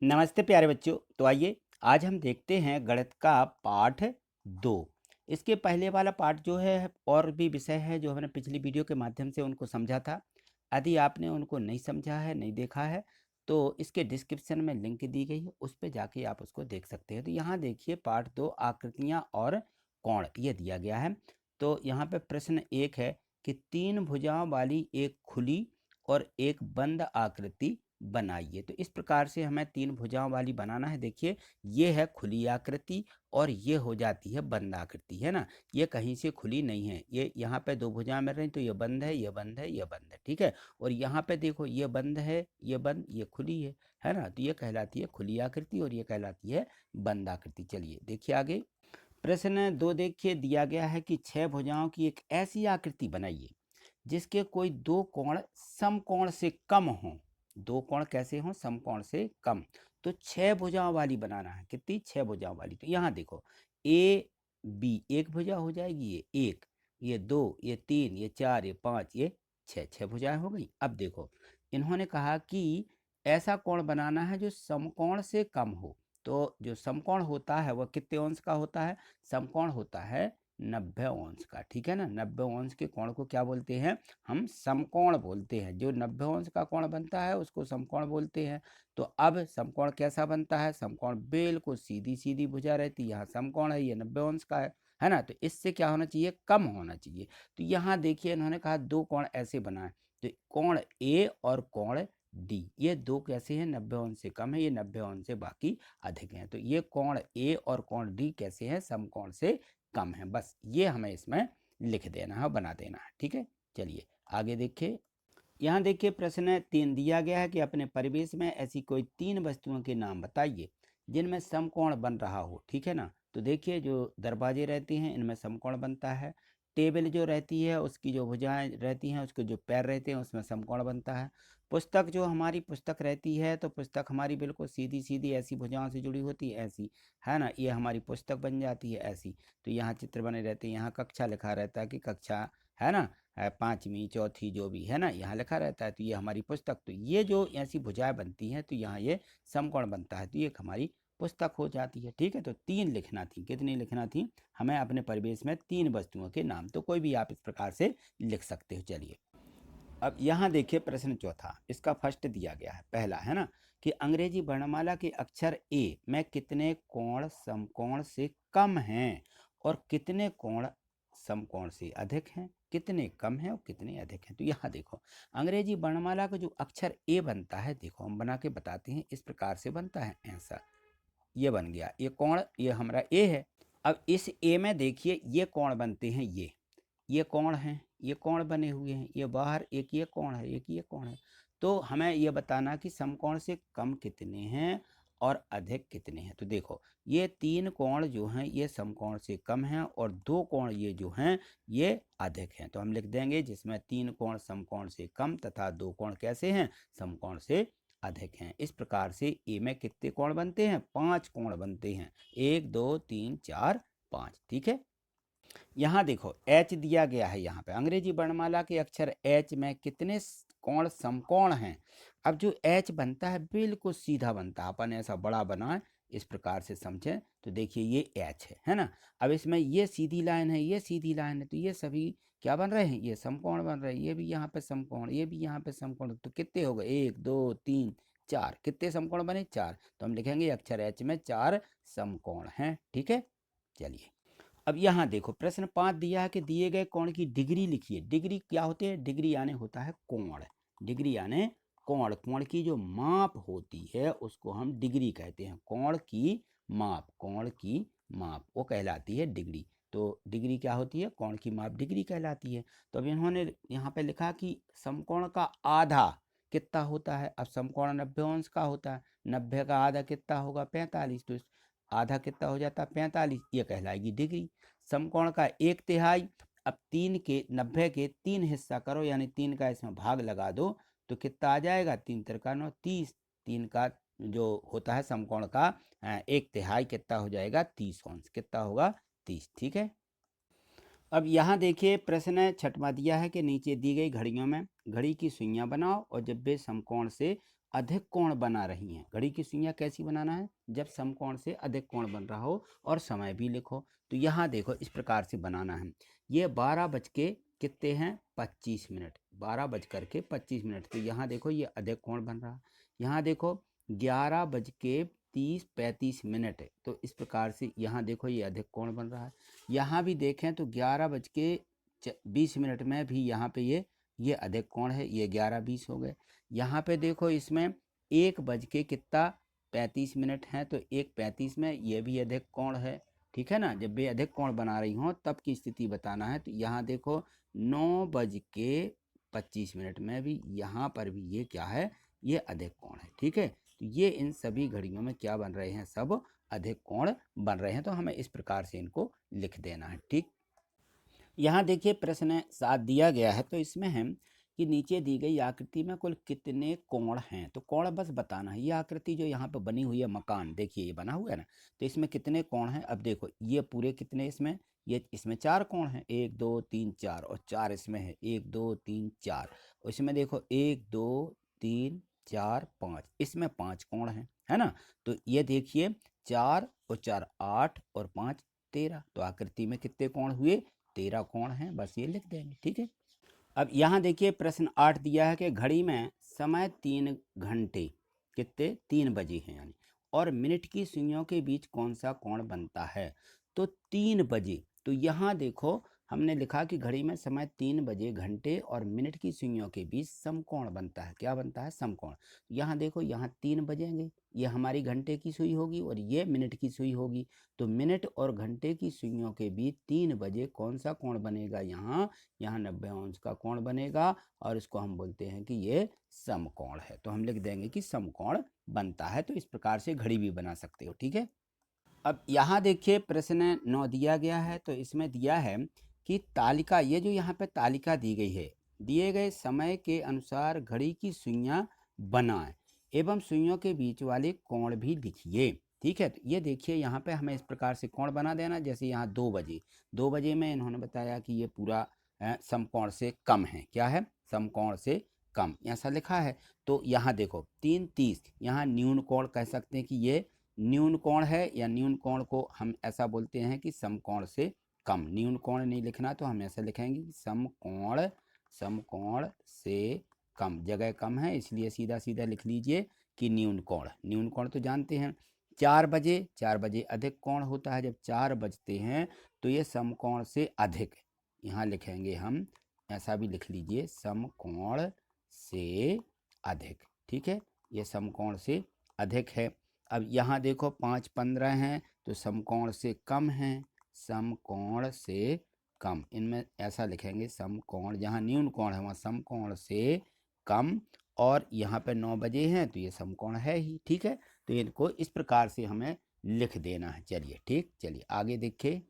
नमस्ते प्यारे बच्चों। तो आइए आज हम देखते हैं गणित का पाठ 2। इसके पहले वाला पाठ जो है और भी विषय है जो हमने पिछली वीडियो के माध्यम से उनको समझा था। यदि आपने उनको नहीं समझा है, नहीं देखा है, तो इसके डिस्क्रिप्शन में लिंक दी गई है, उस पे जाके आप उसको देख सकते हैं। तो यहाँ देखिए पाठ 2 आकृतियाँ और कोण ये दिया गया है। तो यहाँ पे प्रश्न 1 है कि 3 भुजाओं वाली एक खुली और एक बंद आकृति बनाइए। तो इस प्रकार से हमें 3 भुजाओं वाली बनाना है। देखिए ये है खुली आकृति और ये हो जाती है बंद आकृति, है ना। ये कहीं से खुली नहीं है, ये यहाँ पे 2 भुजाएं मिल रही, तो ये बंद है, ये बंद है, ये बंद है, ठीक है। और यहाँ पे देखो ये बंद है, ये बंद, ये खुली है ना। तो ये कहलाती है खुली आकृति और ये कहलाती है बंद आकृति। चलिए देखिए आगे। प्रश्न 2 देखिए दिया गया है कि 6 भुजाओं की एक ऐसी आकृति बनाइए जिसके कोई 2 कोण समकोण से कम हों। 2 कोण कैसे हों? समकोण से कम। तो 6 भुजाओं वाली बनाना है। कितनी? 6 भुजाओं वाली। तो यहाँ देखो ए बी एक भुजा हो जाएगी, ये एक, ये 2, ये 3, ये 4, ये 5, ये 6, 6 भुजाएं हो गई। अब देखो इन्होंने कहा कि ऐसा कोण बनाना है जो समकोण से कम हो। तो जो समकोण होता है वह कितने अंश का होता है? समकोण होता है 90 अंश का, ठीक है ना। 90 अंश के कोण को क्या बोलते हैं? हम समकोण बोलते हैं। जो 90 अंश का कोण बनता है उसको समकोण बोलते हैं। तो अब समकोण कैसा बनता है? समकोण बिल्कुल सीधी सीधी भुजा रहती है। यहाँ समकोण है, ये 90 अंश का है ना। तो इससे क्या होना चाहिए? कम होना चाहिए। तो यहाँ देखिए इन्होंने कहा 2 कोण ऐसे बनाए। तो कोण ए और कोण डी, ये 2 कैसे हैं? 90 अंश से कम है, ये 90 अंश से बाकी अधिक हैं। तो ये कोण ए और कोण डी कैसे हैं? समकोण से कम है। बस ये हमें इसमें लिख देना है, बना देना है, ठीक है। चलिए आगे देखिए। यहाँ देखिए प्रश्न 3 दिया गया है कि अपने परिवेश में ऐसी कोई 3 वस्तुओं के नाम बताइए जिनमें समकोण बन रहा हो, ठीक है ना। तो देखिए जो दरवाजे रहते हैं इनमें समकोण बनता है। टेबल जो रहती है उसकी जो भुजाएं रहती हैं, उसके जो पैर रहते हैं उसमें समकोण बनता है। पुस्तक जो हमारी पुस्तक रहती है, तो पुस्तक हमारी बिल्कुल सीधी सीधी ऐसी भुजाओं से जुड़ी होती है, ऐसी, है ना। ये हमारी पुस्तक बन जाती है ऐसी। तो यहाँ चित्र बने रहते हैं, यहाँ कक्षा लिखा रहता है कि कक्षा, है ना, 5वीं, चौथी जो भी है ना, यहाँ लिखा रहता है। तो ये हमारी पुस्तक। तो ये जो ऐसी भुजाएं बनती हैं तो यहाँ ये समकोण बनता है, तो ये हमारी पुस्तक हो जाती है, ठीक है। तो 3 लिखना थी। कितनी लिखना थी हमें? अपने परिवेश में 3 वस्तुओं के नाम। तो कोई भी आप इस प्रकार से लिख सकते हो। चलिए अब यहाँ देखिए प्रश्न चौथा, इसका फर्स्ट दिया गया है, पहला है ना, कि अंग्रेजी वर्णमाला के अक्षर ए में कितने कोण समकोण से कम हैं और कितने कोण समकोण से अधिक हैं, कितने कम हैं और कितने अधिक हैं। तो यहाँ देखो अंग्रेजी वर्णमाला का जो अक्षर ए बनता है, देखो हम बना के बताते हैं। इस प्रकार से बनता है ऐसा, ये बन गया, ये कोण, ये हमारा ए है। अब इस ए में देखिए ये कोण बनते हैं, ये कोण हैं, ये कोण बने हुए हैं, ये बाहर एक ये कोण है, एक ये कोण है। तो हमें ये बताना कि समकोण से कम कितने हैं और अधिक कितने हैं। तो देखो ये 3 कोण जो हैं ये समकोण से कम हैं और 2 कोण ये जो हैं ये अधिक हैं। तो हम लिख देंगे जिसमें 3 कोण समकोण से कम तथा 2 कोण कैसे हैं? समकोण से अधिक हैं। इस प्रकार से ए में कितने कोण बनते हैं? 5 कोण बनते हैं। 1 2 3 4 5, ठीक है। यहाँ देखो एच दिया गया है। यहाँ पे अंग्रेजी वर्णमाला के अक्षर एच में कितने कोण समकोण हैं? अब जो एच बनता है बिल्कुल सीधा बनता है, अपन ऐसा बड़ा बनाए इस प्रकार से समझें। तो देखिए ये एच है ना। अब इसमें ये सीधी लाइन है, ये सीधी लाइन है, तो ये सभी क्या बन रहे हैं? ये समकोण बन रहे हैं। ये भी यहाँ पे समकोण, ये भी यहाँ पे समकोण। तो कितने हो गए? 1 2 3 4। कितने समकोण बने? 4। तो हम लिखेंगे अक्षर एच में 4 समकोण हैं, ठीक है। चलिए अब यहाँ देखो प्रश्न 5 दिया है कि दिए गए कोण की डिग्री लिखिए। डिग्री क्या होती है? डिग्री यानी होता है कोण। डिग्री यानी कोण, कोण की जो माप होती है उसको हम डिग्री कहते हैं। कोण की माप, कोण की माप वो कहलाती है डिग्री। तो डिग्री क्या होती है? कोण की माप डिग्री कहलाती है। तो अब इन्होंने यहाँ पे लिखा कि समकोण का आधा कितना होता है? अब समकोण 90 अंश का होता है, 90 का आधा कितना होगा? 45। तो आधा कितना हो जाता है? 45। ये कहलाएगी डिग्री। समकोण का 1/3। अब 3 के 90 के 3 हिस्सा करो, यानी 3 का इसमें भाग लगा दो, तो कितना आ जाएगा? 3 त्रिका 9 30। 3 का जो होता है समकोण का 1/3 कितना हो जाएगा? 30 अंश। कितना होगा? 30, ठीक है। अब यहाँ देखिए प्रश्न 6वां दिया है कि नीचे दी गई घड़ियों में घड़ी की सुइयां बनाओ और जब वे समकोण से अधिक कोण बना रही हैं। घड़ी की सुइयां कैसी बनाना है, जब समकोण से अधिक कोण बन रहा हो और समय भी लिखो। तो यहाँ देखो इस प्रकार से बनाना है। ये 12 बज के कितने हैं, 25 मिनट, 12 बज कर के 25 मिनट। तो यहाँ देखो ये अधिक कोण बन रहा। यहाँ देखो 11 बज के 30-35 मिनट है, तो इस प्रकार से यहाँ देखो ये अधिक कोण बन रहा है। यहाँ भी देखें तो 11 बज के 20 मिनट में भी यहाँ पे ये अधिक कोण है, ये 11-20 हो गए। यहाँ पे देखो इसमें 1 बज के कितना 35 मिनट है, तो 1:35 में ये भी अधिक कोण है। ठीक है ना, जब भी अधिक कोण बना रही हो तब की स्थिति बताना है। तो यहाँ देखो 9 बज के 25 मिनट में भी यहाँ पर भी ये क्या है, ये अधिक कोण है। ठीक है, तो ये इन सभी घड़ियों में क्या बन रहे हैं, सब अधिक कोण बन रहे हैं। तो हमें इस प्रकार से इनको लिख देना है। ठीक, यहाँ देखिए प्रश्न 7 दिया गया है, तो इसमें है कि नीचे दी गई आकृति में कुल कितने कोण हैं। तो कोण बस बताना है। ये आकृति जो यहाँ पे बनी हुई है मकान, देखिए ये बना हुआ है ना, तो इसमें कितने कोण हैं। अब देखो ये पूरे कितने इसमें, ये इसमें 4 कोण हैं, 1 2 3 4, और 4 इसमें है, 1 2 3 4। और इसमें देखो 1 2 3 4 5, इसमें 5 कोण हैं, है ना। तो ये देखिए 4 और 4 8 और 5 13, तो आकृति में कितने कोण हुए, 13 कोण हैं। बस ये लिख देंगे। ठीक है, अब यहाँ देखिए प्रश्न 8 दिया है कि घड़ी में समय 3 घंटे कितने 3 बजे हैं यानी, और मिनट की सुइयों के बीच कौन सा कोण बनता है। तो 3 बजे, तो यहाँ देखो हमने लिखा कि घड़ी में समय 3 बजे घंटे और मिनट की सुइयों के बीच समकोण बनता है। क्या बनता है, समकोण। यहाँ देखो यहाँ 3 बजेंगे, ये हमारी घंटे की सुई होगी और ये मिनट की सुई होगी। तो मिनट और घंटे की सुइयों के बीच 3 बजे कौन सा कोण बनेगा, यहाँ 90 अंश का कोण बनेगा, और इसको हम बोलते हैं कि ये समकोण है। तो हम लिख देंगे कि समकोण बनता है। तो इस प्रकार से घड़ी भी बना सकते हो। ठीक है, अब यहाँ देखिए प्रश्न 9 दिया गया है, तो इसमें दिया है कि तालिका, ये जो यहाँ पे तालिका दी गई है, दिए गए समय के अनुसार घड़ी की सुइयां बनाएं एवं सुइयों के बीच वाले कोण भी लिखिए। ठीक है, तो ये देखिए यहाँ पे हमें इस प्रकार से कोण बना देना। जैसे यहाँ 2 बजे, 2 बजे में इन्होंने बताया कि ये पूरा समकोण से कम है। क्या है, समकोण से कम, ऐसा लिखा है। तो यहाँ देखो 3:30, यहाँ न्यून कोण कह सकते हैं कि ये न्यून कोण है, या न्यून कोण को हम ऐसा बोलते हैं कि समकोण से कम। न्यून कोण नहीं लिखना, तो हम ऐसा लिखेंगे कि समकोण, समकोण से कम, जगह कम है इसलिए सीधा सीधा लिख लीजिए कि न्यून कोण। न्यून कोण तो जानते हैं 4 बजे, 4 बजे अधिक कोण होता है। जब 4 बजते हैं तो ये समकोण से अधिक, यहाँ लिखेंगे हम, ऐसा भी लिख लीजिए, समकोण से अधिक। ठीक है, ये समकोण से अधिक है। अब यहाँ देखो 5:15 हैं, तो समकोण से कम है, समकोण से कम, इनमें ऐसा लिखेंगे समकोण, जहाँ न्यून कोण है वहाँ समकोण से कम। और यहाँ पे 9 बजे हैं, तो ये समकोण है ही। ठीक है, तो इनको इस प्रकार से हमें लिख देना है। चलिए ठीक, चलिए आगे देखिए।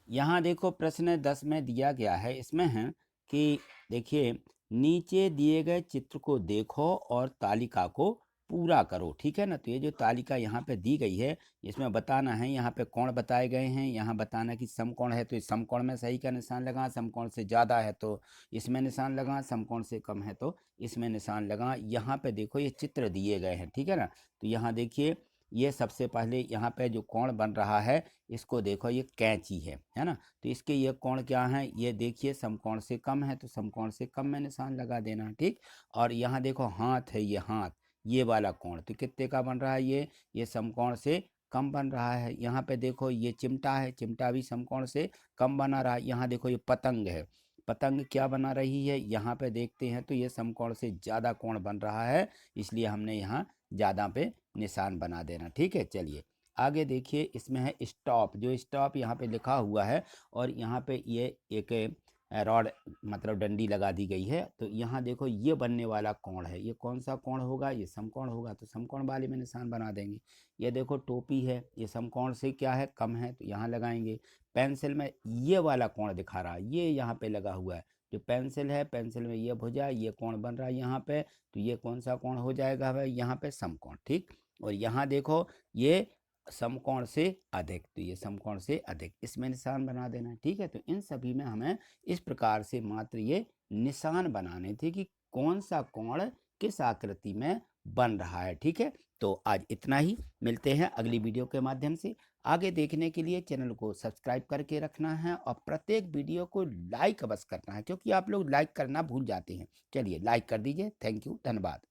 यहाँ देखो प्रश्न 10 में दिया गया है, इसमें है कि देखिए नीचे दिए गए चित्र को देखो और तालिका को पूरा करो। ठीक है ना, तो ये जो तालिका यहाँ पे दी गई है, इसमें बताना है, यहाँ पे कोण बताए गए हैं। यहाँ बताना कि समकोण है तो इस समकोण में सही का निशान लगा, समकोण से ज़्यादा है तो इसमें निशान लगा, समकोण से कम है तो इसमें निशान लगा। यहाँ पे देखो ये चित्र दिए गए हैं। ठीक है ना, तो यहाँ देखिए ये सबसे पहले यहाँ पे जो कोण बन रहा है, इसको देखो ये कैंची है ना, तो इसके ये कोण क्या है, ये देखिए समकोण से कम है, तो समकोण से कम में निशान लगा देना। ठीक, और यहाँ देखो हाथ है, ये हाथ, ये वाला कोण तो कितने का बन रहा है, ये समकोण से कम बन रहा है। यहाँ पे देखो ये चिमटा है, चिमटा भी समकोण से कम बना रहा है। यहाँ देखो ये पतंग है, पतंग क्या बना रही है, यहाँ पे देखते हैं तो ये समकोण से ज़्यादा कोण बन रहा है, इसलिए हमने यहाँ ज़्यादा पे निशान बना देना। ठीक है, चलिए आगे देखिए। इसमें है स्टॉप, जो स्टॉप यहाँ पे लिखा हुआ है, और यहाँ पे ये एक रॉड मतलब डंडी लगा दी गई है। तो यहाँ देखो ये बनने वाला कोण है, ये कौन सा कोण होगा, ये समकोण होगा, तो समकोण वाले में निशान बना देंगे। ये देखो टोपी है, ये समकोण से क्या है, कम है, तो यहाँ लगाएंगे। पेंसिल में ये वाला कोण दिखा रहा है, ये यहाँ पे लगा हुआ है, जो पेंसिल है, पेंसिल में ये भुजा, ये कोण बन रहा है यहाँ पे, तो ये कौन सा कोण हो जाएगा भाई, यहाँ पे समकोण। ठीक, और यहाँ देखो ये समकोण से अधिक, तो ये समकोण से अधिक, इसमें निशान बना देना है। ठीक है, तो इन सभी में हमें इस प्रकार से मात्र ये निशान बनाने थे कि कौन सा कोण किस आकृति में बन रहा है। ठीक है, तो आज इतना ही, मिलते हैं अगली वीडियो के माध्यम से। आगे देखने के लिए चैनल को सब्सक्राइब करके रखना है और प्रत्येक वीडियो को लाइक अवश्य करना है, क्योंकि आप लोग लाइक करना भूल जाते हैं। चलिए लाइक कर दीजिए। थैंक यू, धन्यवाद।